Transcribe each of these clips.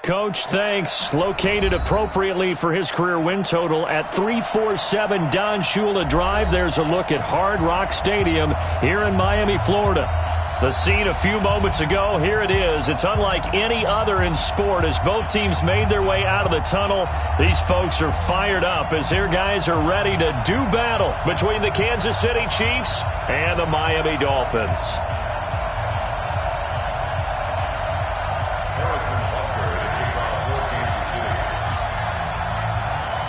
Coach, thanks. Located appropriately for his career win total at 347 Don Shula Drive. There's a look at Hard Rock Stadium here in Miami, Florida. The scene a few moments ago, here it is. It's unlike any other in sport as both teams made their way out of the tunnel. These folks are fired up as their guys are ready to do battle between the Kansas City Chiefs and the Miami Dolphins.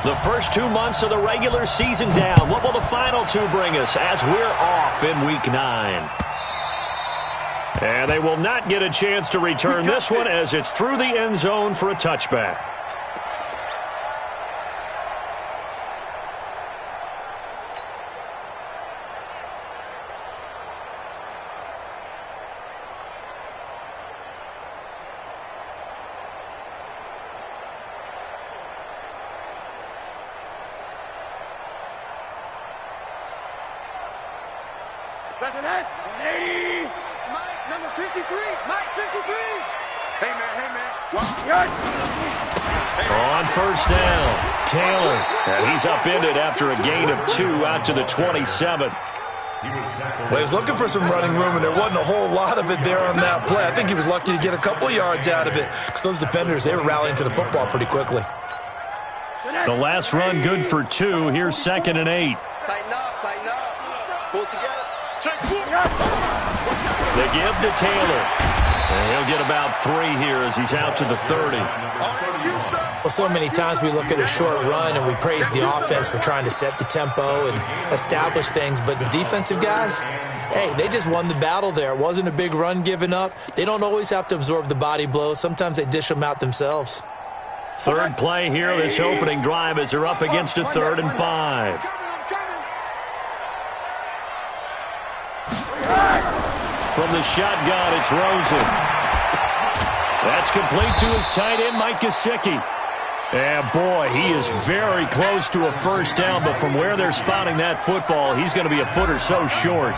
The first 2 months of the regular season down. What will the final two bring us as we're off in Week 9? And they will not get a chance to return this one as it's through the end zone for a touchback. That's an 180. Mike, number 53. Mike, 53. Hey, man. On first down, Taylor. And he's upended after a gain of 2 out to the 27. Well, he was looking for some running room, and there wasn't a whole lot of it there on that play. I think he was lucky to get a couple of yards out of it because those defenders, they were rallying to the football pretty quickly. The last run good for 2. Here's 2nd and 8. Tighten up. Pull it together. They give to Taylor. And he'll get about 3 here as he's out to the 30. Well, so many times we look at a short run and we praise the offense for trying to set the tempo and establish things. But the defensive guys, hey, they just won the battle there. It wasn't a big run given up. They don't always have to absorb the body blows. Sometimes they dish them out themselves. Third play here, this opening drive as they're up against a 3rd and 5. From the shotgun, it's Rosen. That's complete to his tight end, Mike Gesicki. And, boy, he is very close to a first down, but from where they're spotting that football, he's going to be a foot or so short.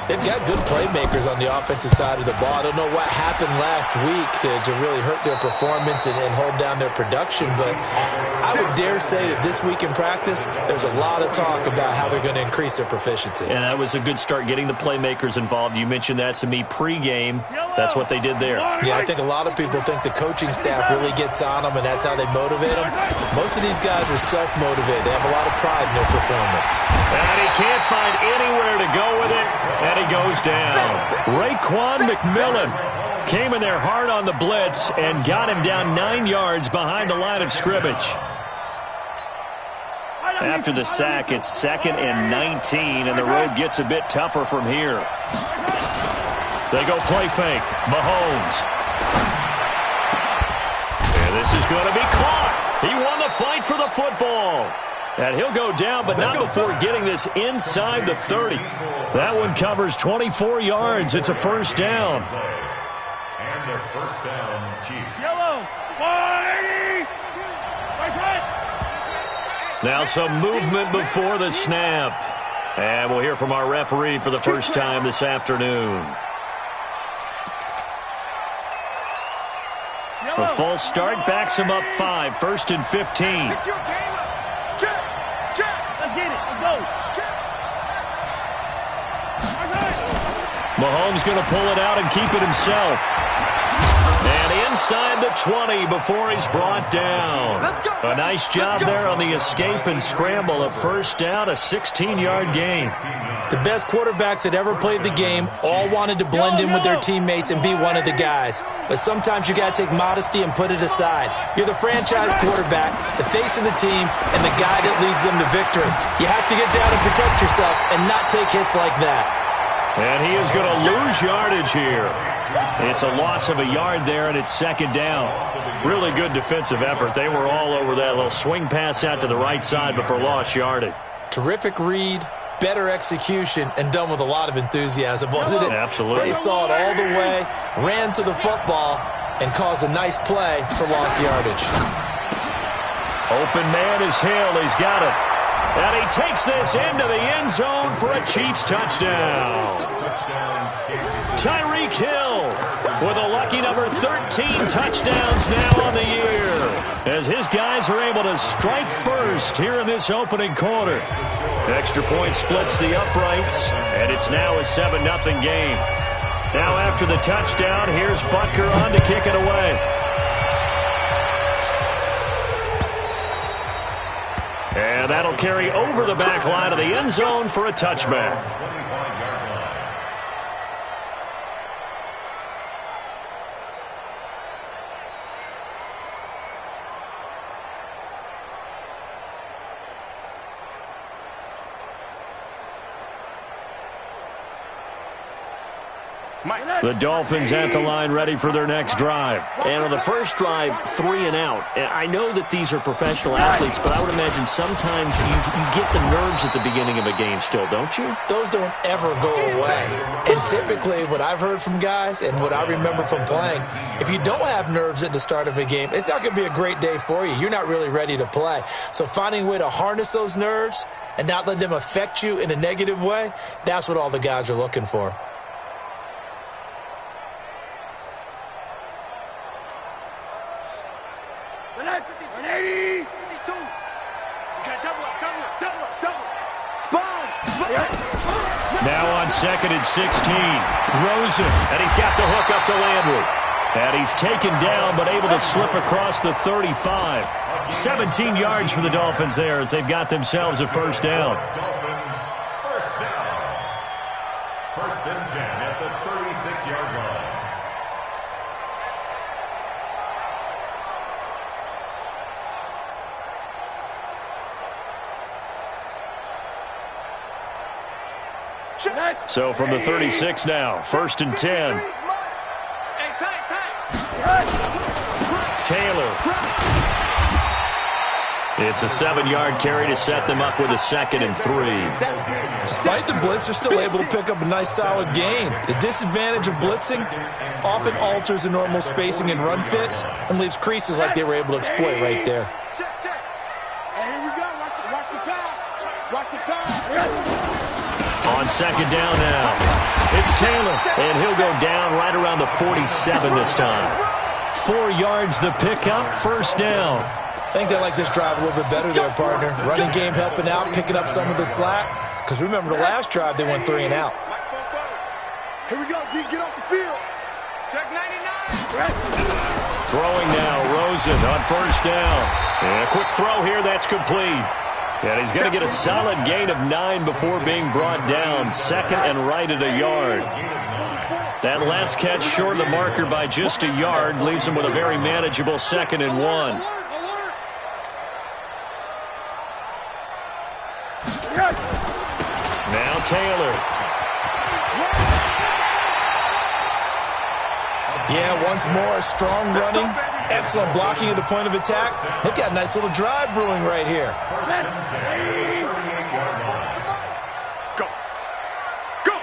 They've got good playmakers on the offensive side of the ball. I don't know what happened last week to really hurt their performance and hold down their production, but I would dare say that this week in practice, there's a lot of talk about how they're going to increase their proficiency. And that was a good start getting the playmakers involved. You mentioned that to me pregame. That's what they did there. Yeah, I think a lot of people think the coaching staff really gets on them, and that's how they motivate them. Most of these guys are self-motivated. They have a lot of pride in their performance. And he can't find anywhere to go with it, and he goes down. Raekwon McMillan came in there hard on the blitz and got him down 9 yards behind the line of scrimmage. After the sack, it's 2nd and 19, and the road gets a bit tougher from here. They go play fake. Mahomes. And this is going to be caught. He won the fight for the football. And he'll go down, but not before getting this inside the 30. That one covers 24 yards. It's a first down. And their first down, Chiefs. Yellow. 180. Now some movement before the snap. And we'll hear from our referee for the first time this afternoon. A false start backs him up 5, 1st and 15. Let's get it. Let's go. Mahomes going to pull it out and keep it himself. And inside the 20 before he's brought down. A nice job there on the escape and scramble. A first down, a 16-yard gain. The best quarterbacks that ever played the game all wanted to blend in with their teammates and be one of the guys. But sometimes you got to take modesty and put it aside. You're the franchise quarterback, the face of the team, and the guy that leads them to victory. You have to get down and protect yourself and not take hits like that. And he is going to lose yardage here. It's a loss of a yard there, and it's 2nd down. Really good defensive effort. They were all over that little swing pass out to the right side before lost yardage. Terrific read, better execution, and done with a lot of enthusiasm, wasn't it? Absolutely. They saw it all the way, ran to the football, and caused a nice play for lost yardage. Open man is Hill. He's got it. And he takes this into the end zone for a Chiefs touchdown. Tyreek Hill with a lucky number 13 13 touchdowns now on the year, as his guys are able to strike first here in this opening quarter. Extra point splits the uprights, and it's now a 7-0 game. Now after the touchdown, here's Butker on to kick it away. And that'll carry over the back line of the end zone for a touchback. The Dolphins at the line ready for their next drive. And on the first drive, 3 and out. I know that these are professional athletes, but I would imagine sometimes you get the nerves at the beginning of a game still, don't you? Those don't ever go away. And typically what I've heard from guys and what I remember from playing, if you don't have nerves at the start of a game, it's not going to be a great day for you. You're not really ready to play. So finding a way to harness those nerves and not let them affect you in a negative way, that's what all the guys are looking for. Now on 2nd and 16, Rosen, and he's got the hook up to Landry. And he's taken down, but able to slip across the 35. 17 yards for the Dolphins there as they've got themselves a first down. Dolphins, first down. 1st and 10 at the 36-yard line. So from the 36 now, 1st and 10. Taylor. It's a 7-yard carry to set them up with a 2nd and 3. Despite the blitz, they're still able to pick up a nice, solid gain. The disadvantage of blitzing often alters the normal spacing and run fits and leaves creases like they were able to exploit right there. Hey, here we go. Watch the pass. Watch the pass. On 2nd down now, it's Taylor, and he'll go down right around the 47 this time. 4 yards the pickup, 1st down. I think they like this drive a little bit better there, partner. Running game helping out, picking up some of the slack. Because remember, the last drive, they went 3 and out. Here we go, D. Get off the field. Check 99. Throwing now, Rosen on 1st down. And a quick throw here, that's complete. And he's going to get a solid gain of 9 before being brought down. 2nd and right at a yard. That last catch short of the marker by just a yard leaves him with a very manageable 2nd and 1. Now Taylor. Yeah, once more, strong running, excellent blocking at the point of attack. They've got a nice little drive brewing right here. Go. Go.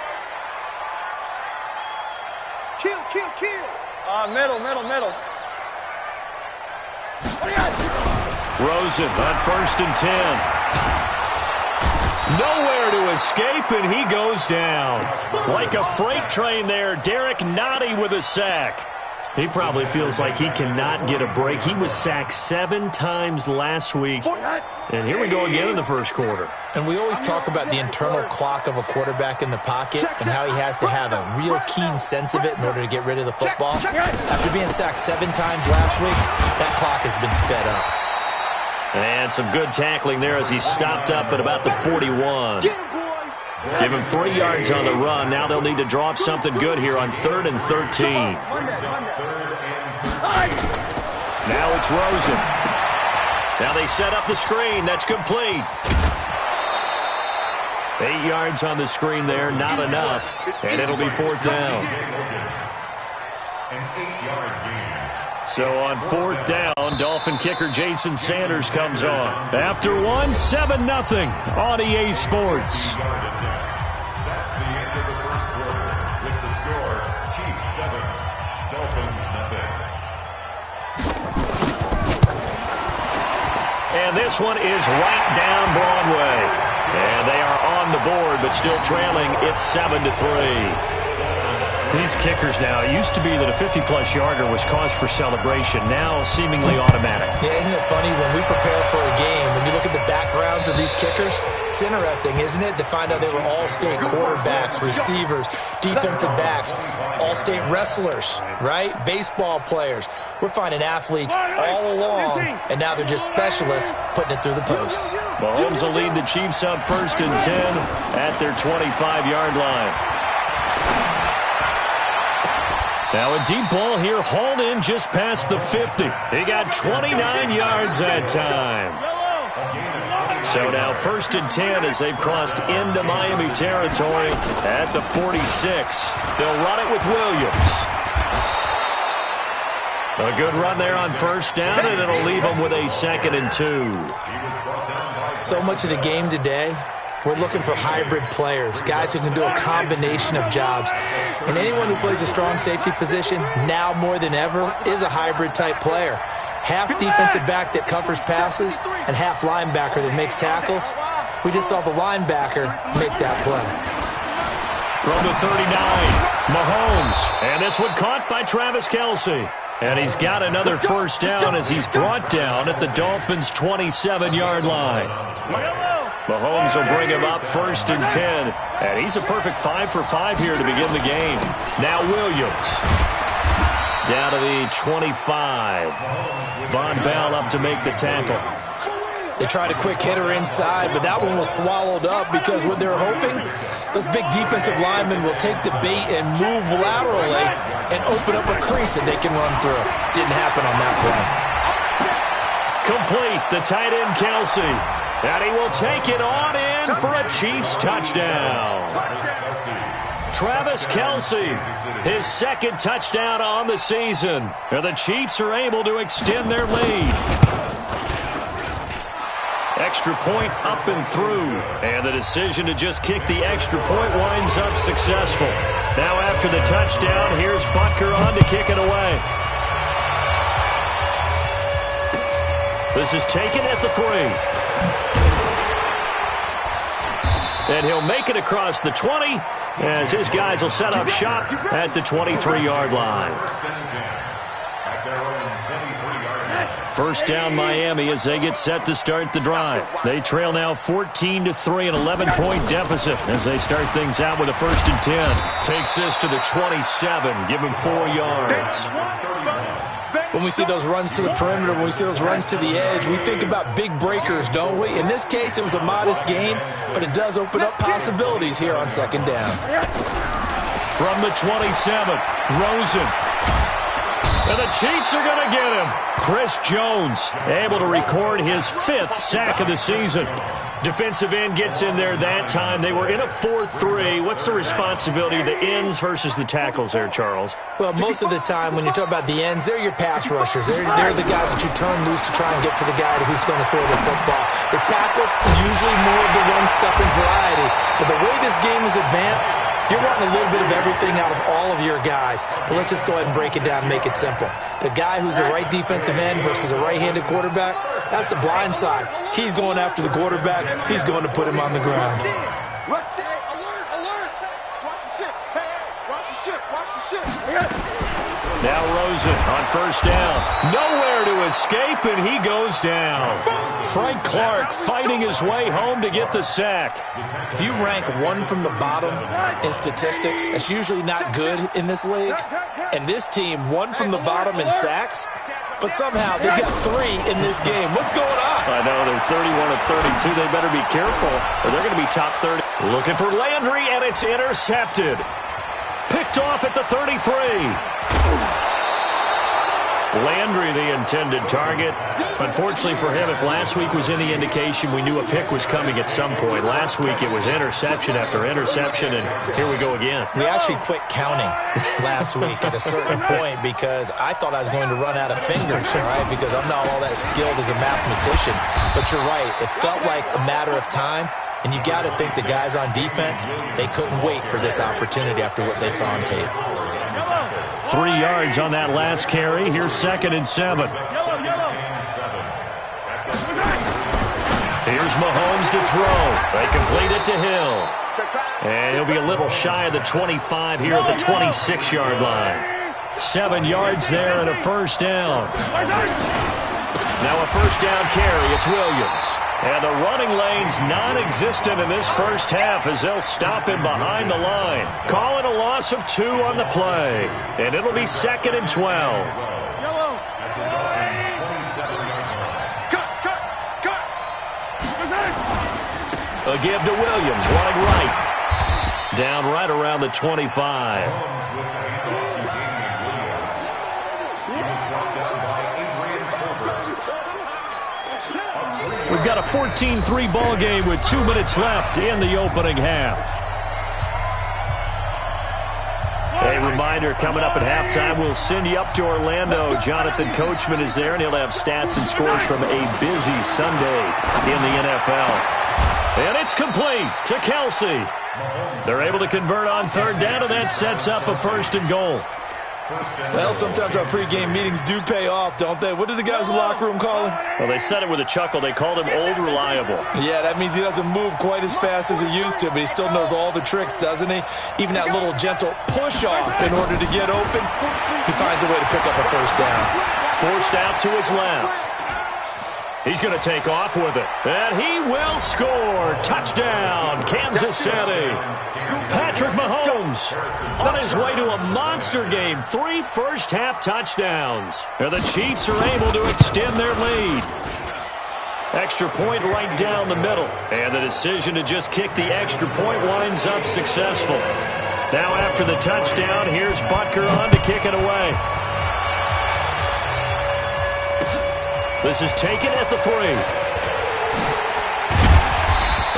Kill, kill, kill. Middle. Rosen on 1st and 10. Nowhere to escape, and he goes down. Like a freight train there, Derek Nottie with a sack. He probably feels like he cannot get a break. He was sacked 7 times last week. And here we go again in the first quarter. And we always talk about the internal clock of a quarterback in the pocket and how he has to have a real keen sense of it in order to get rid of the football. After being sacked 7 times last week, that clock has been sped up. And some good tackling there as he stopped up at about the 41. Give him 3 yards on the run. Now they'll need to draw up something good here on 3rd and 13. Now it's Rosen. Now they set up the screen. That's complete. 8 yards on the screen there. Not enough. And it'll be 4th down. An 8-yard gain. So on 4th down, Dolphin kicker Jason Sanders comes on. After 1, 7-0 on EA Sports. That's the end of the first quarter. With the score, Chiefs 7, Dolphins 0. And this one is right down Broadway. And they are on the board, but still trailing. It's 7-3. These kickers now, it used to be that a 50-plus yarder was cause for celebration, now seemingly automatic. Yeah, isn't it funny when we prepare for a game, when you look at the backgrounds of these kickers, it's interesting, isn't it, to find out they were all-state quarterbacks, receivers, defensive backs, all-state wrestlers, right? Baseball players. We're finding athletes all along, and now they're just specialists putting it through the posts. Mahomes will lead the Chiefs up 1st and 10 at their 25-yard line. Now a deep ball here, hauled in just past the 50. He got 29 yards that time. So now 1st and 10 as they've crossed into Miami territory at the 46. They'll run it with Williams. A good run there on 1st down, and it'll leave them with a 2nd and 2. So much of the game today, we're looking for hybrid players, guys who can do a combination of jobs. And anyone who plays a strong safety position, now more than ever, is a hybrid-type player. Half defensive back that covers passes and half linebacker that makes tackles. We just saw the linebacker make that play. From the 39, Mahomes. And this one caught by Travis Kelce. And he's got another 1st down as he's brought down at the Dolphins' 27-yard line. Mahomes will bring him up 1st and 10. And he's a perfect 5 for 5 here to begin the game. Now Williams. Down to the 25. Von Bell up to make the tackle. They tried a quick hitter inside, but that one was swallowed up because what they're hoping, those big defensive linemen will take the bait and move laterally and open up a crease that they can run through. Didn't happen on that play. Complete, the tight end Kelce. And he will take it on in for a Chiefs touchdown. Travis Kelce, his 2nd touchdown on the season. And the Chiefs are able to extend their lead. Extra point up and through. And the decision to just kick the extra point winds up successful. Now after the touchdown, here's Butker on to kick it away. This is taken at the 3. And he'll make it across the 20 as his guys will set up shop at the 23-yard line. 1st down Miami as they get set to start the drive. They trail now 14-3, an 11-point deficit as they start things out with a 1st and 10. Takes this to the 27, give him 4 yards. When we see those runs to the perimeter, when we see those runs to the edge, we think about big breakers, don't we? In this case, it was a modest gain, but it does open up possibilities here on 2nd down. From the 27, Rosen. And the Chiefs are going to get him. Chris Jones able to record his 5th sack of the season. Defensive end gets in there that time. They were in a 4-3. What's the responsibility of the ends versus the tackles there, Charles? Well, most of the time when you talk about the ends, they're your pass rushers. They're the guys that you turn loose to try and get to the guy who's going to throw the football. The tackles, usually more of the run-stuffing variety. But the way this game is advanced, you're wanting a little bit of everything out of all of your guys. But let's just go ahead and break it down and make it simple. The guy who's a right defensive end versus a right-handed quarterback, that's the blind side. He's going after the quarterback. He's going to put him on the ground. Rush it. Alert, alert. Watch the ship. Hey, watch the ship. Watch the ship. Now Rosen on 1st down. Nowhere to escape, and he goes down. Frank Clark fighting his way home to get the sack. If you rank 1 from the bottom in statistics, that's usually not good in this league. And this team, 1 from the bottom in sacks, but somehow they've got 3 in this game. What's going on? I know, they're 31 of 32. They better be careful, or they're going to be top 30. Looking for Landry, and it's intercepted. Picked off at the 33. Landry, the intended target. Unfortunately for him, if last week was any indication, we knew a pick was coming at some point. Last week it was interception after interception, and here we go again. We actually quit counting last week at a certain point because I thought I was going to run out of fingers, right? Because I'm not all that skilled as a mathematician. But you're right. It felt like a matter of time. And you got to think the guys on defense, they couldn't wait for this opportunity after what they saw on tape. 3 yards on that last carry. Here's 2nd and 7. Here's Mahomes to throw. They complete it to Hill. And he'll be a little shy of the 25 here at the 26-yard line. 7 yards there and a first down. Now a first down carry. It's Williams. And the running lane's non-existent in this first half as they'll stop him behind the line. Call it a loss of 2 on the play. And it'll be 2nd and 12. A give to Williams, running right. Down right around the 25. We've got a 14-3 ball game with 2 minutes left in the opening half. A reminder, coming up at halftime, we'll send you up to Orlando. Jonathan Coachman is there, and he'll have stats and scores from a busy Sunday in the NFL. And it's complete to Kelsey. They're able to convert on third down, and that sets up a 1st and goal. Well, sometimes our pregame meetings do pay off, don't they? What did the guys in the locker room call him? Well, they said it with a chuckle. They called him Old Reliable. Yeah, that means he doesn't move quite as fast as he used to, but he still knows all the tricks, doesn't he? Even that little gentle push-off in order to get open, he finds a way to pick up a first down. Forced out to his left. He's going to take off with it. And he will score. Touchdown, Kansas City. Patrick Mahomes on his way to a monster game. 3 first-half touchdowns. And the Chiefs are able to extend their lead. Extra point right down the middle. And the decision to just kick the extra point winds up successful. Now after the touchdown, here's Butker on to kick it away. This is taken at the 3.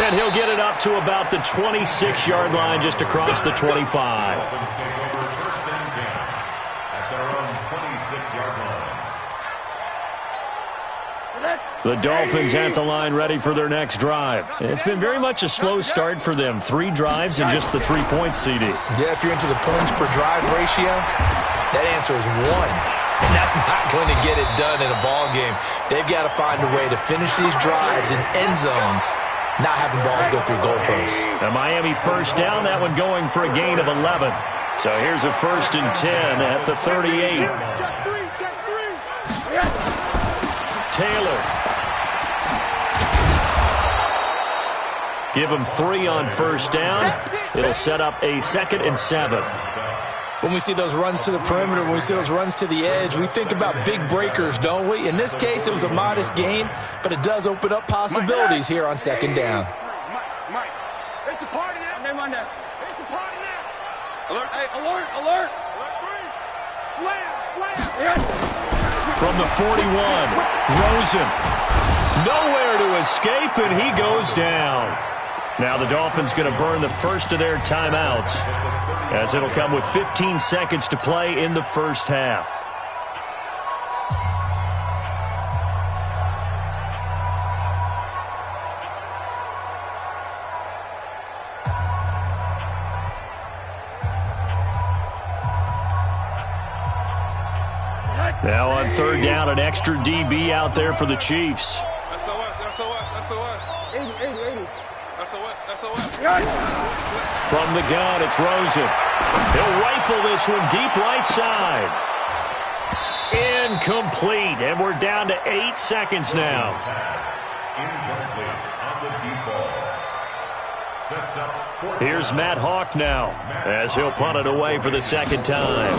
And he'll get it up to about the 26-yard line, just across the 25. The Dolphins at the line, ready for their next drive. It's been very much a slow start for them. 3 drives and just the 3 points, CD. Yeah, if you're into the points per drive ratio, that answer is 1. And that's not going to get it done in a ball game. They've got to find a way to finish these drives in end zones, not having balls go through goalposts. A Miami first down, that one going for a gain of 11. So here's a 1st and 10 at the 38. Taylor. Give him 3 on first down. It'll set up a 2nd and 7. When we see those runs to the perimeter, when we see those runs to the edge, we think about big breakers, don't we? In this case, it was a modest gain, but it does open up possibilities here on 2nd down. Mike, it's a party now. It's a party now. Alert. Hey, alert. Alert 3. Slam. From the 41, Rosen. Nowhere to escape, and he goes down. Now the Dolphins going to burn the first of their timeouts, as it'll come with 15 seconds to play in the first half. Now on third down, an extra DB out there for the Chiefs. SOS. 80. SOS. From the gun, it's Rosen. He'll rifle this one deep right side. Incomplete, and we're down to 8 seconds now. Here's Matt Hawk now, as he'll punt it away for the 2nd time.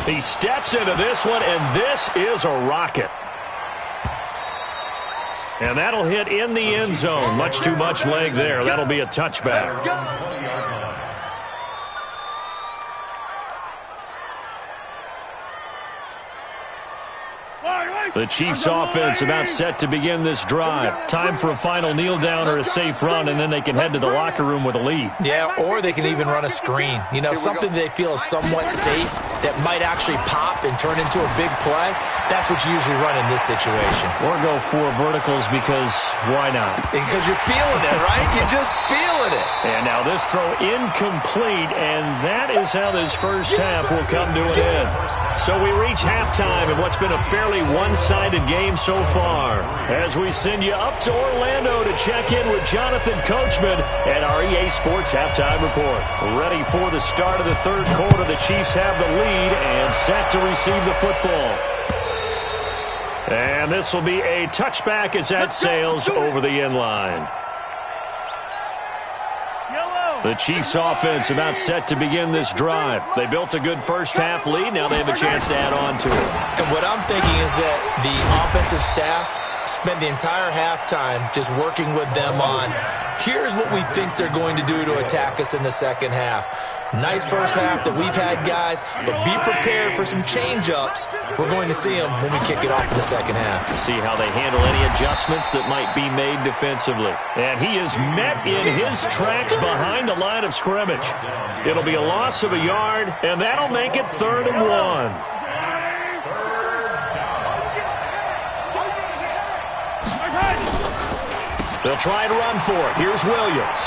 He steps into this one, and this is a rocket. And that'll hit in the end zone. Much too much leg there. That'll be a touchback. The Chiefs offense about set to begin this drive. Time for a final kneel down or a safe run, and then they can head to the locker room with a lead. Yeah, or they can even run a screen. You know, something they feel is somewhat safe that might actually pop and turn into a big play. That's what you usually run in this situation. Or go 4 verticals, because why not? Because you're feeling it, right? You're just feeling it. And now this throw incomplete, and that is how this first half will come to an end. So we reach halftime in what's been a fairly one-sided game so far. As we send you up to Orlando to check in with Jonathan Coachman and our EA Sports Halftime Report. Ready for the start of the third quarter. The Chiefs have the lead and set to receive the football. And this will be a touchback as that sails over the end line. The Chiefs offense about set to begin this drive. They built a good first-half lead. Now they have a chance to add on to it. And what I'm thinking is that the offensive staff spent the entire halftime just working with them on, here's what we think they're going to do to attack us in the second half. Nice first half that we've had, guys, but be prepared for some change-ups. We're going to see them when we kick it off in the second half. See how they handle any adjustments that might be made defensively. And he is met in his tracks behind the line of scrimmage. It'll be a loss of a yard, and that'll make it 3rd and 1. They'll try to run for it. Here's Williams.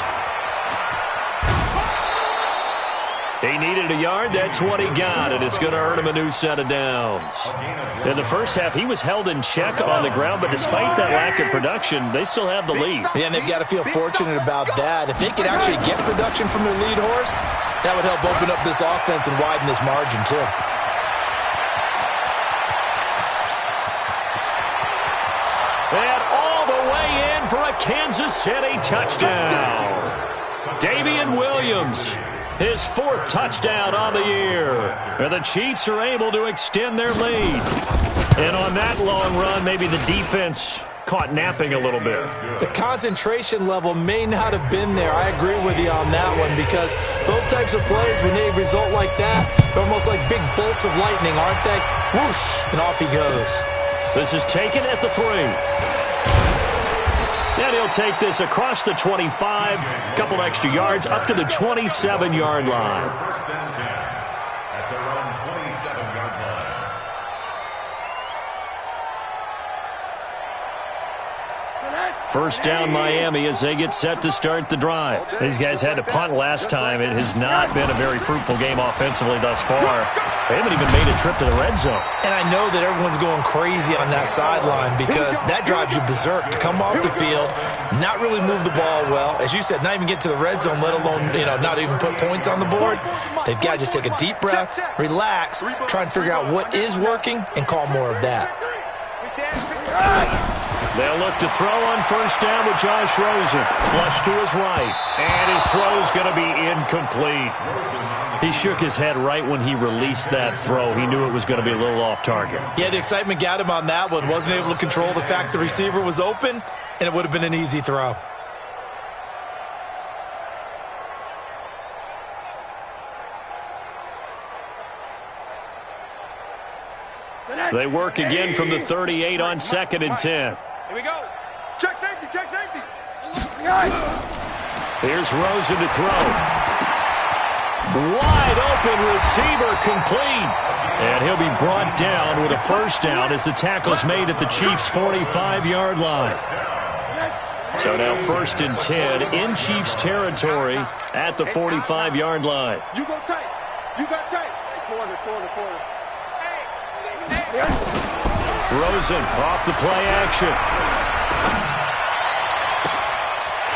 He needed a yard. That's what he got, and it's going to earn him a new set of downs. In the first half, he was held in check on the ground, but despite that lack of production, they still have the lead. Yeah, and they've got to feel fortunate about that. If they could actually get production from their lead horse, that would help open up this offense and widen this margin, too. And all the way in for a Kansas City touchdown. Davian Williams, his 4th touchdown on the year. And the Chiefs are able to extend their lead. And on that long run, maybe the defense caught napping a little bit. The concentration level may not have been there. I agree with you on that one, because those types of plays, when they result like that, they're almost like big bolts of lightning, aren't they? Whoosh, and off he goes. This is taken at the 3. And he'll take this across the 25, a couple extra yards, up to the 27-yard line. At their own 27-yard line. First down Miami as they get set to start the drive. These guys had to punt last time. It has not been a very fruitful game offensively thus far. They haven't even made a trip to the red zone. And I know that everyone's going crazy on that sideline, because that drives you berserk to come off the field, not really move the ball well. As you said, not even get to the red zone, let alone, not even put points on the board. They've got to just take a deep breath, relax, try and figure out what is working, and call more of that. They'll look to throw on first down with Josh Rosen. Flush to his right. And his throw's going to be incomplete. He shook his head right when he released that throw. He knew it was going to be a little off target. Yeah, the excitement got him on that one. Wasn't able to control the fact the receiver was open, and it would have been an easy throw. They work again from the 38 on 2nd and 10. Here we go. Check safety, check safety. Here's Rosen to throw. Wide open receiver complete. And he'll be brought down with a first down as the tackle's made at the Chiefs' 45-yard line. So now 1st and 10 in Chiefs territory at the 45-yard line. You go tight. You got tight. Corner. Rosen off the play action.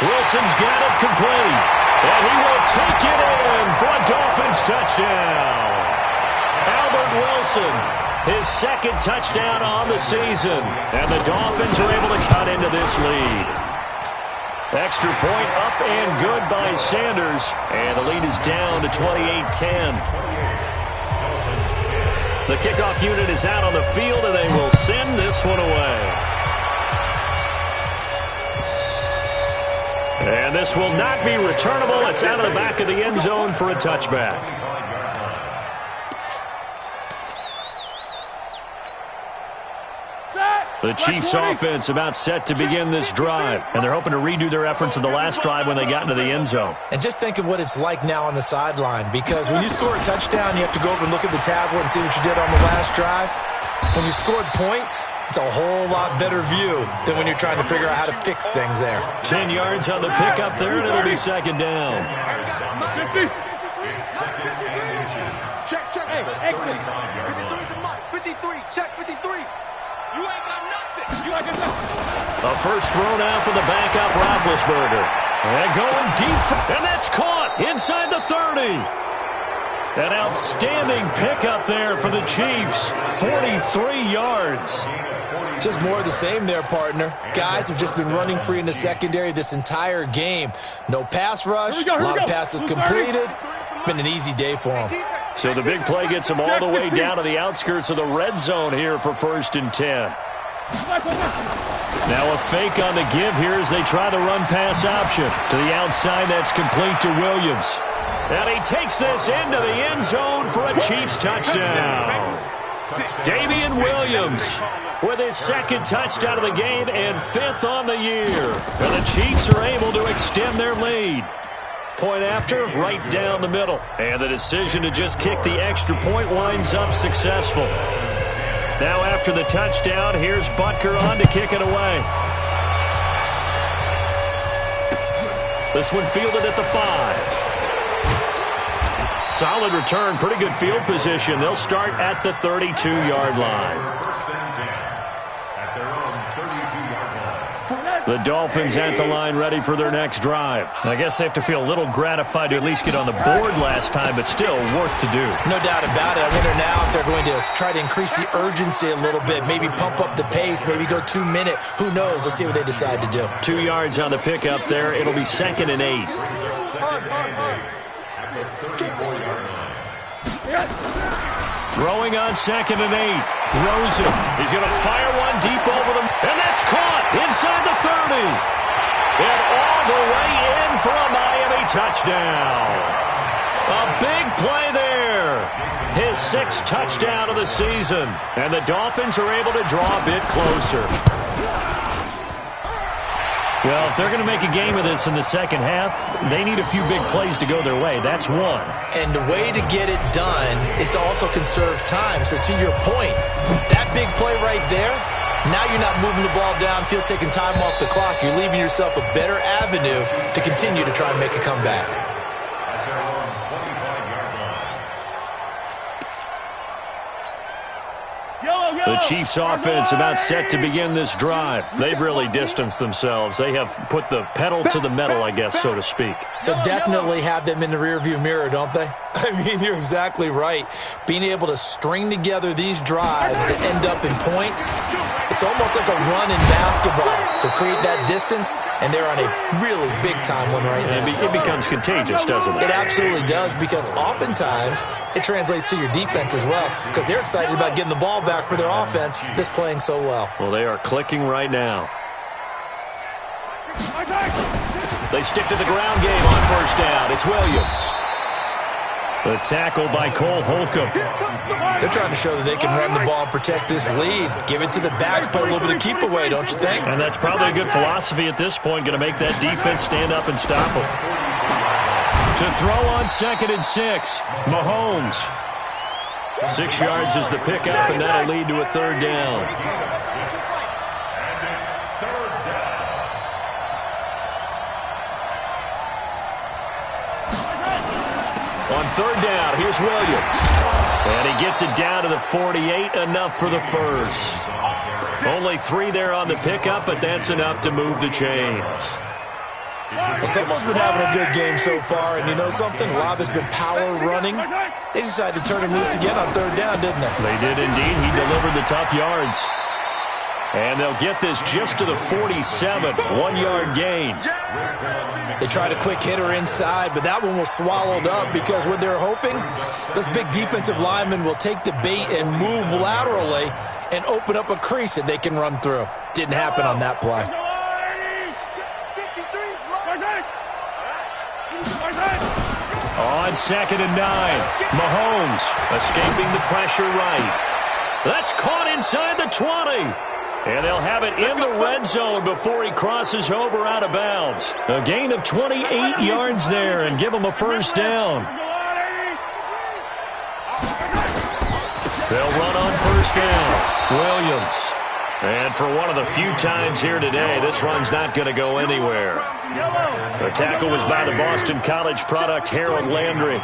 Wilson's got it complete. And he will take it in for a Dolphins touchdown. Albert Wilson, his 2nd touchdown on the season. And the Dolphins are able to cut into this lead. Extra point up and good by Sanders. And the lead is down to 28-10. The kickoff unit is out on the field, and they will send this one away. And this will not be returnable. It's out of the back of the end zone for a touchback. The Chiefs offense about set to begin this drive, and they're hoping to redo their efforts in the last drive when they got into the end zone. And just think of what it's like now on the sideline, because when you score a touchdown, you have to go over and look at the tablet and see what you did on the last drive. When you scored points, it's a whole lot better view than when you're trying to figure out how to fix things there. 10 yards on the pickup there, and it'll be 2nd down. Check. exit. 53, check 53. You ain't got nothing. You ain't got nothing. A first throw now for the backup Roethlisberger. And going deep, and that's caught inside the 30. An outstanding pickup there for the Chiefs. 43 yards. Just more of the same there, partner. Guys have just been running free in the secondary this entire game. No pass rush, a lot of passes completed. Been an easy day for them. So the big play gets them all the way down to the outskirts of the red zone here for 1st and 10. Now a fake on the give here as they try the run-pass option. To the outside, that's complete to Williams. And he takes this into the end zone for a Chiefs touchdown. Damian Williams with his 2nd touchdown of the game and 5th on the year. And the Chiefs are able to extend their lead. Point after, right down the middle. And the decision to just kick the extra point winds up successful. Now after the touchdown, here's Butker on to kick it away. This one fielded at the 5. Solid return, pretty good field position. They'll start at the 32-yard line. The Dolphins at the line ready for their next drive. I guess they have to feel a little gratified to at least get on the board last time, but still work to do. No doubt about it. I wonder now if they're going to try to increase the urgency a little bit, maybe pump up the pace, maybe go 2-minute. Who knows? Let's see what they decide to do. 2 yards on the pickup there. It'll be 2nd and 8. Throwing on 2nd and 8. Rosen. He's going to fire one deep over them. And that's caught inside the 30. And all the way in for a Miami touchdown. A big play there. His 6th touchdown of the season. And the Dolphins are able to draw a bit closer. Well, if they're going to make a game of this in the second half, they need a few big plays to go their way. That's one. And the way to get it done is to also conserve time. So to your point, that big play right there, now you're not moving the ball downfield, taking time off the clock. You're leaving yourself a better avenue to continue to try and make a comeback. The Chiefs offense about set to begin this drive. They've really distanced themselves. They have put the pedal to the metal, I guess, so to speak. So definitely have them in the rearview mirror, don't they? I mean, you're exactly right. Being able to string together these drives that end up in points, it's almost like a run in basketball to create that distance, and they're on a really big-time one right now. It becomes contagious, doesn't it? It absolutely does, because oftentimes it translates to your defense as well, because they're excited about getting the ball back for their offense that's playing so well. Well, they are clicking right now. They stick to the ground game on 1st down. It's Williams. The tackle by Cole Holcomb. They're trying to show that they can run the ball and protect this lead. Give it to the backs, play a little bit of keep away, don't you think? And that's probably a good philosophy at this point, going to make that defense stand up and stop them. To throw on 2nd and 6, Mahomes. 6 yards is the pickup, and that'll lead to a 3rd down. On 3rd down, here's Williams. And he gets it down to the 48, enough for the 1st. Only 3 there on the pickup, but that's enough to move the chains. Well, someone's been having a good game so far, and you know something? A lot of it's been power running. They decided to turn him loose again on 3rd down, didn't they? They did indeed. He delivered the tough yards. And they'll get this just to the 47, 1-yard gain. They tried a quick hitter inside, but that one was swallowed up because what they're hoping, those big defensive linemen will take the bait and move laterally and open up a crease that they can run through. Didn't happen on that play. On 2nd and 9, Mahomes escaping the pressure right. That's caught inside the 20. And they'll have it in the red zone before he crosses over out of bounds. A gain of 28 yards there and give him a 1st down. They'll run on 1st down. Williams. And for one of the few times here today, this run's not going to go anywhere. The tackle was by the Boston College product, Harold Landry.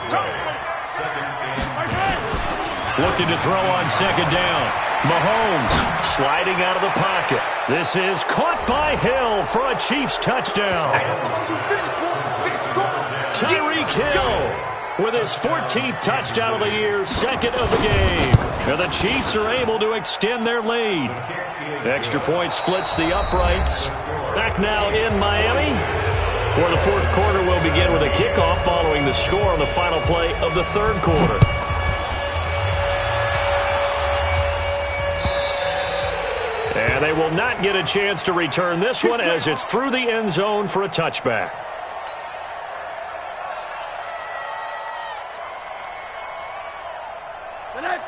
Looking to throw on second down. Mahomes sliding out of the pocket. This is caught by Hill for a Chiefs touchdown. Tyreek Hill with his 14th touchdown of the year, second of the game. And the Chiefs are able to extend their lead. Extra point splits the uprights. Back now in Miami, where the fourth quarter will begin with a kickoff following the score on the final play of the third quarter. And they will not get a chance to return this one as it's through the end zone for a touchback.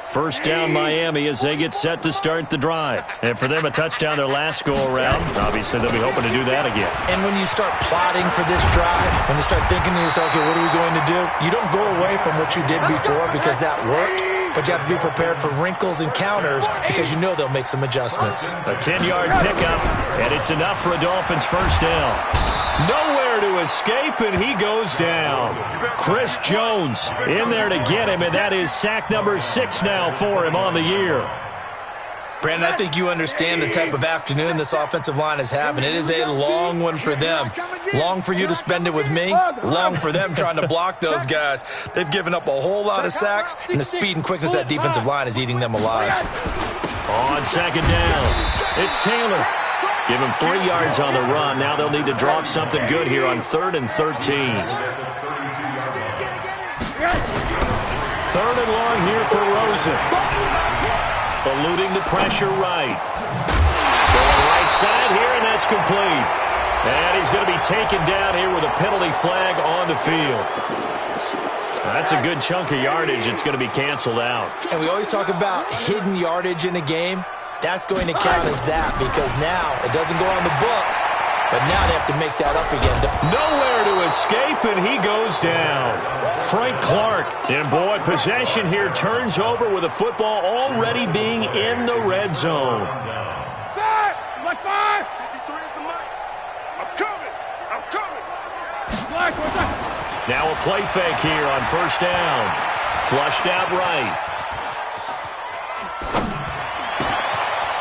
First down Miami as they get set to start the drive. And for them, a touchdown their last go-around. Obviously, they'll be hoping to do that again. And when you start plotting for this drive, when you start thinking to yourself, okay, what are we going to do? You don't go away from what you did before because that worked. But you have to be prepared for wrinkles and counters because you know they'll make some adjustments. A 10-yard pickup, and it's enough for a Dolphins first down. Nowhere to escape, and he goes down. Chris Jones in there to get him, and that is sack number 6 now for him on the year. Brandon, I think you understand the type of afternoon this offensive line is having. It is a long one for them. Long for you to spend it with me. Long for them trying to block those guys. They've given up a whole lot of sacks, and the speed and quickness of that defensive line is eating them alive. On second down, it's Taylor. Give him 3 yards on the run. Now they'll need to drop something good here on 3rd and 13. 3rd and long here for Rosen. Eluding the pressure right. Going right side here, and that's complete. And he's going to be taken down here with a penalty flag on the field. That's a good chunk of yardage. It's going to be canceled out. And we always talk about hidden yardage in a game. That's going to count as that because now it doesn't go on the books, but now they have to make that up again. Nowhere to escape, and he goes down. Frank Clark. And, boy, possession here turns over with a football already being in the red zone. Set! Like 5! 53 at the mic. I'm coming! I'm coming! Black, now a play fake here on first down. Flushed out right.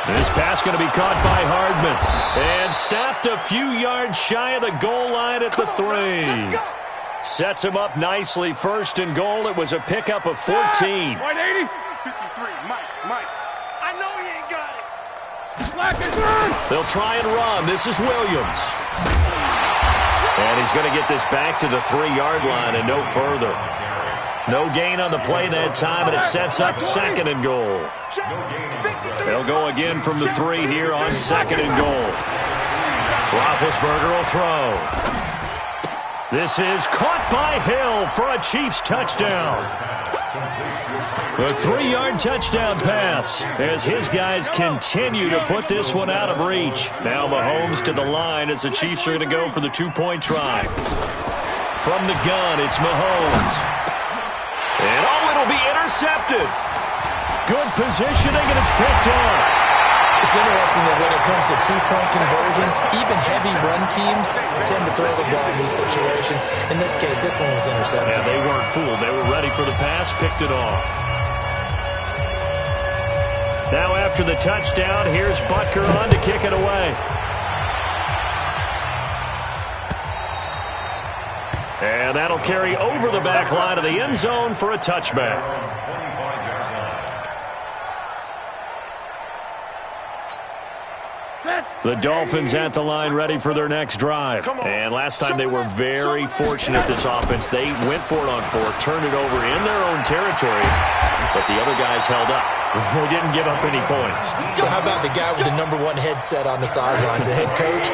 This pass going to be caught by Hardman. And stopped a few yards shy of the goal line at the 3. Sets him up nicely. 1st and goal. It was a pickup of 14. 180. 53. Mike. I know he ain't got it. Black and turn. They'll try and run. This is Williams. And he's going to get this back to the 3-yard line and no further. No gain on the play that time, and it sets up 2nd and goal. They'll go again from the 3 here on 2nd and goal. Roethlisberger will throw. This is caught by Hill for a Chiefs touchdown. A 3-yard touchdown pass as his guys continue to put this one out of reach. Now Mahomes to the line as the Chiefs are going to go for the 2-point try. From the gun, it's Mahomes. And, it'll be intercepted. Good positioning, and it's picked off. It's interesting that when it comes to 2-point conversions, even heavy run teams tend to throw the ball in these situations. In this case, this one was intercepted. Yeah, they weren't fooled. They were ready for the pass, picked it off. Now after the touchdown, here's Butker on to kick it away. And that'll carry over the back line of the end zone for a touchback. The Dolphins at the line ready for their next drive. And last time they were very fortunate, this offense. They went for it on 4, turned it over in their own territory, but the other guys held up. They didn't give up any points. So how about the guy with the #1 headset on the sidelines, the head coach?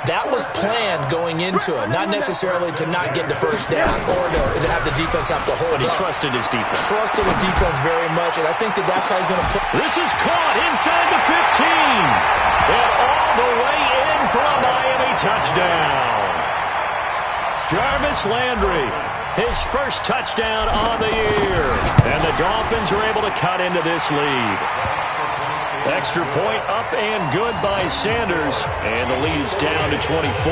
That was planned going into it, not necessarily to not get the first down or to have the defense have to hold But he up. trusted his defense. Trusted his defense very much, and I think that's how he's going to put. This is caught inside the 15. And all the way in for a Miami touchdown. Jarvis Landry, his first touchdown on the year. And the Dolphins are able to cut into this lead. Extra point up and good by Sanders. And the lead is down to 24.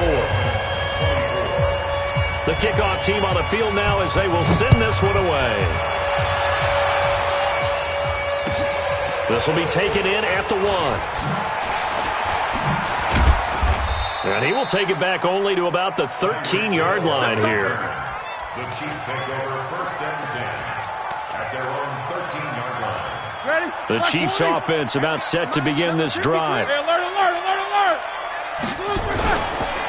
The kickoff team on the field now as they will send this one away. This will be taken in at the 1. And he will take it back only to about the 13-yard line here. The Chiefs take over 1st and 10 at their own 13-yard line. Ready? The Chiefs offense about set to begin this drive. Hey, alert, alert, alert, alert.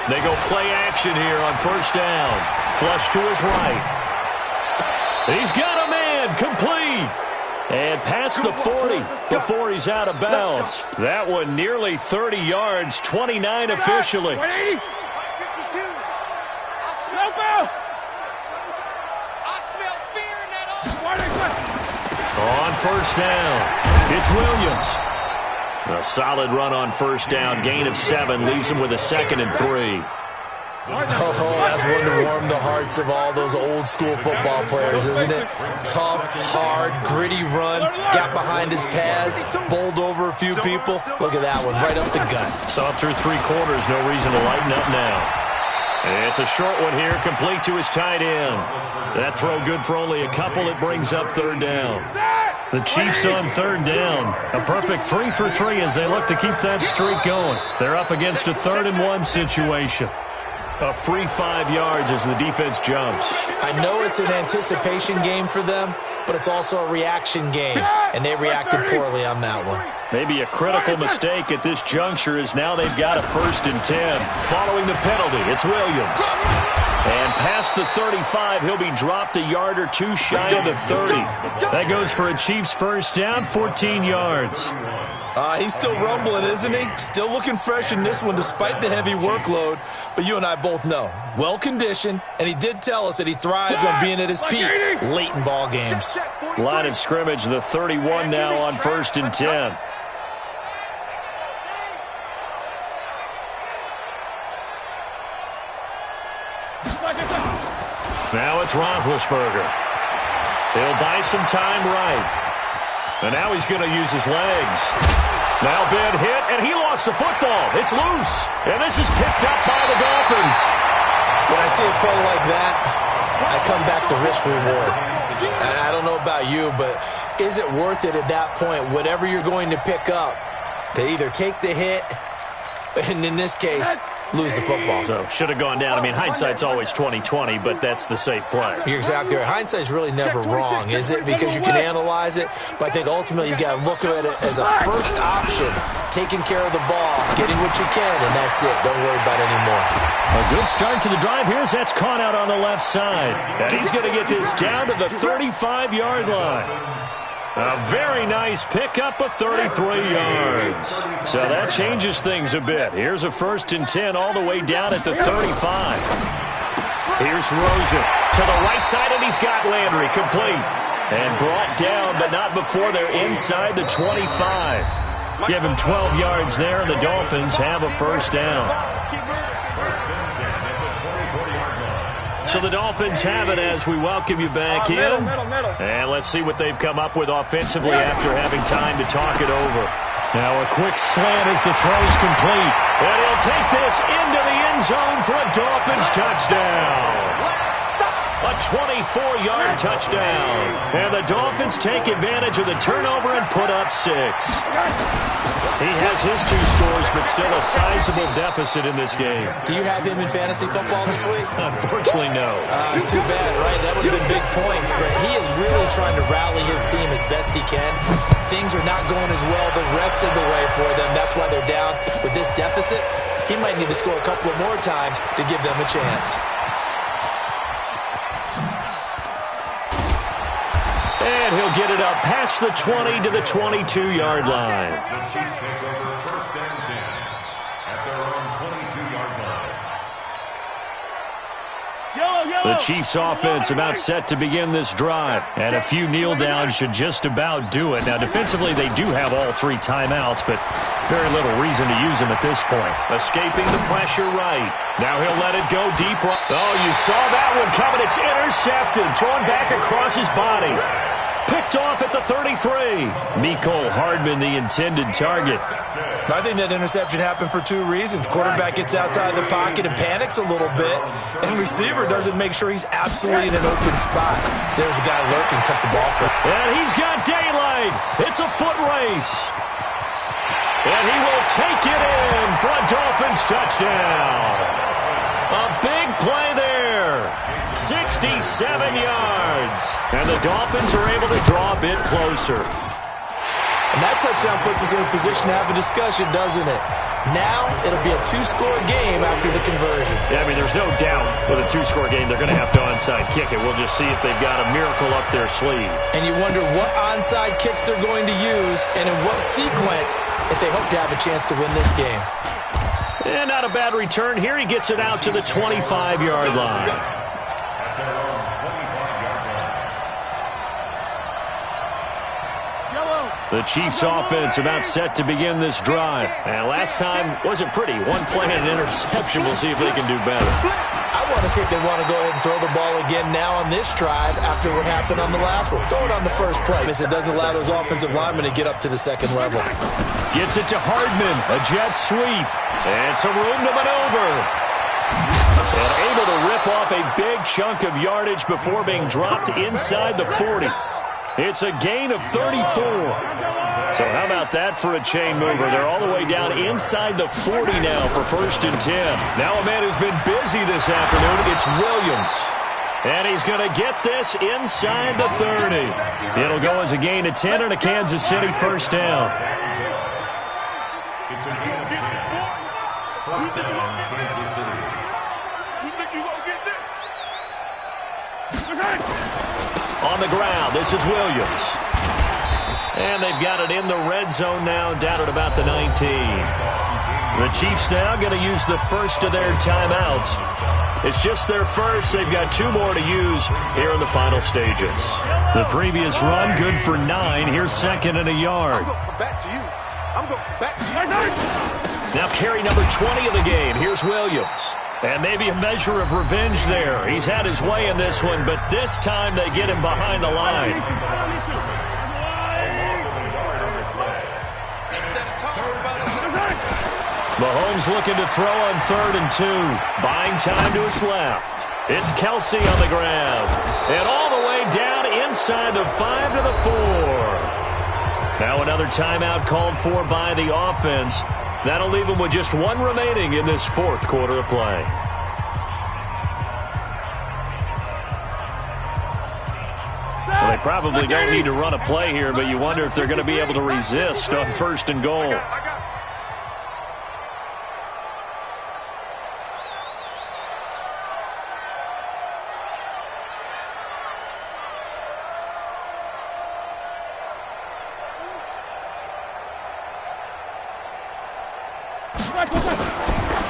They go play action here on 1st down. Flush to his right. He's got a man, complete. And past the 40 before he's out of bounds. That one nearly 30 yards, 29 officially. 180. 52. I smell fear in that On 1st down, it's Williams. A solid run on 1st down, gain of 7, leaves him with a 2nd and 3. Oh, that's one to warm the hearts of all those old-school football players, isn't it? Tough, hard, gritty run, got behind his pads, bowled over a few people. Look at that one, right up the gut. Saw through 3 quarters, no reason to lighten up now. It's a short one here, complete to his tight end. That throw good for only a couple. It brings up 3rd down. The Chiefs on 3rd down. A perfect 3 for 3 as they look to keep that streak going. They're up against a 3rd and 1 situation. A free 5 yards as the defense jumps. I know it's an anticipation game for them, but it's also a reaction game, and they reacted poorly on that one. Maybe a critical mistake at this juncture is now they've got a 1st and 10. Following the penalty, it's Williams. And past the 35, he'll be dropped a yard or 2 shy of the 30. That goes for a Chiefs 1st down, 14 yards. He's still rumbling, isn't he? Still looking fresh in this one despite the heavy workload. But you and I both know, well-conditioned, and he did tell us that he thrives on being at his peak late in ball games. Line of scrimmage, the 31 now on 1st and 10. Now it's Roethlisberger. He'll buy some time right. And now he's going to use his legs. Now bad hit, and he lost the football. It's loose, and this is picked up by the Dolphins. When I see a play like that, I come back to risk-reward. And I don't know about you, but is it worth it at that point, whatever you're going to pick up, to either take the hit, and in this case, lose the football? So, should have gone down. I mean, hindsight's always 20/20, but that's the safe play. You're exactly right. Hindsight's really never wrong, is it? Because you can analyze it, but I think ultimately you got to look at it as a first option, taking care of the ball, getting what you can, and that's it. Don't worry about it anymore. A good start to the drive. Here's that's caught out on the left side. And he's going to get this down to the 35-yard line. A very nice pickup of 33 yards. So that changes things a bit. Here's a 1st and 10 all the way down at the 35. Here's Rosen to the right side, and he's got Landry complete. And brought down, but not before they're inside the 25. Give him 12 yards there, and the Dolphins have a 1st down. So the Dolphins have it as we welcome you back in. And let's see what they've come up with offensively after having time to talk it over. Now a quick slant as the throw's complete. And he'll take this into the end zone for a Dolphins touchdown. A 24-yard touchdown. And the Dolphins take advantage of the turnover and put up 6. He has his 2 scores, but still a sizable deficit in this game. Do you have him in fantasy football this week? Unfortunately, no. It's too bad, right? That would have been big points, but he is really trying to rally his team as best he can. Things are not going as well the rest of the way for them. That's why they're down with this deficit. He might need to score a couple of more times to give them a chance. And he'll get it up past the 20 to the 22-yard line. The Chiefs take over 1st and 10 at their own 22-yard line. The Chiefs offense about set to begin this drive. And a few kneel downs should just about do it. Now, defensively, they do have all 3 timeouts, but very little reason to use them at this point. Escaping the pressure right. Now he'll let it go deep right. Oh, you saw that one coming. It's intercepted. Thrown back across his body. Picked off at the 33. Mecole Hardman, the intended target. I think that interception happened for two reasons. Quarterback gets outside the pocket and panics a little bit, and receiver doesn't make sure he's absolutely in an open spot. So there's a guy lurking, took the ball from him. And he's got daylight. It's a foot race. And he will take it in for a Dolphins touchdown. A big play there. 67 yards. And the Dolphins are able to draw a bit closer. And that touchdown puts us in a position to have a discussion, doesn't it? Now it'll be a two-score game after the conversion. Yeah, I mean, there's no doubt with a two-score game they're going to have to onside kick it. We'll just see if they've got a miracle up their sleeve. And you wonder what onside kicks they're going to use and in what sequence if they hope to have a chance to win this game. And not a bad return here. He gets it out to the 25-yard line. The Chiefs offense about set to begin this drive. And last time wasn't pretty. One play and an interception. We'll see if they can do better. I want to see if they want to go ahead and throw the ball again now on this drive after what happened on the last one. Throw it on the first play because it doesn't allow those offensive linemen to get up to the second level. Gets it to Hardman. A jet sweep. And some room to maneuver. And able to rip off a big chunk of yardage before being dropped inside the 40. It's a gain of 34. So how about that for a chain mover? They're all the way down inside the 40 now for 1st and 10. Now a man who's been busy this afternoon, it's Williams. And he's going to get this inside the 30. It'll go as a gain of 10 and a Kansas City first down. It's a gain of 10. First down, Kansas City. You think you gonna get this? On the ground, this is Williams. And they've got it in the red zone now, down at about the 19. The Chiefs now going to use the first of their timeouts. It's just their first. They've got 2 more to use here in the final stages. The previous run, good for 9. Here's 2nd and a yard. I'm going back to you. I'm going back to you. Now carry number 20 of the game. Here's Williams. And maybe a measure of revenge there. He's had his way in this one, but this time they get him behind the line. Mahomes looking to throw on 3rd and 2. Buying time to his left. It's Kelsey on the ground. And all the way down inside the 5 to the 4. Now another timeout called for by the offense. That'll leave them with just 1 remaining in this 4th quarter of play. Well, they probably don't need to run a play here, but you wonder if they're going to be able to resist on 1st and goal.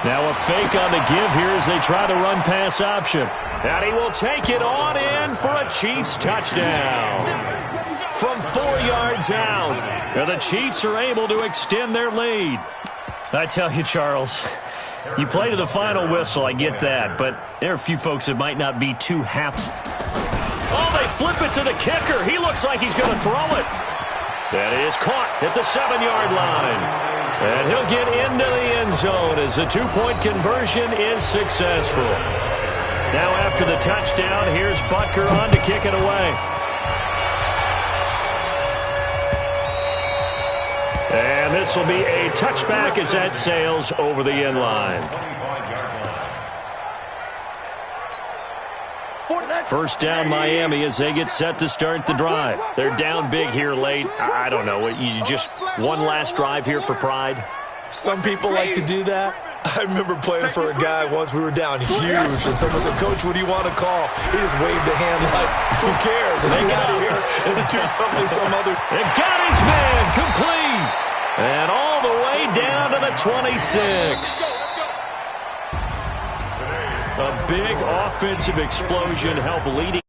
Now a fake on the give here as they try the run-pass option. And he will take it on in for a Chiefs touchdown. From 4 yards out, and the Chiefs are able to extend their lead. I tell you, Charles, you play to the final whistle, I get that, but there are a few folks that might not be too happy. Oh, they flip it to the kicker. He looks like he's going to throw it. That is caught at the 7-yard line. And he'll get into the end zone as the 2-point conversion is successful. Now after the touchdown, here's Butker on to kick it away. And this will be a touchback as that sails over the end line. First down Miami as they get set to start the drive. They're down big here late. I don't know. You just one last drive here for pride? Some people like to do that. I remember playing for a guy once. We were down huge, and someone said, "Coach, what do you want to call?" He just waved a hand like, who cares? Let's get out of here and do something some other. They got his man complete. And all the way down to the 26. A big offensive explosion helped leading.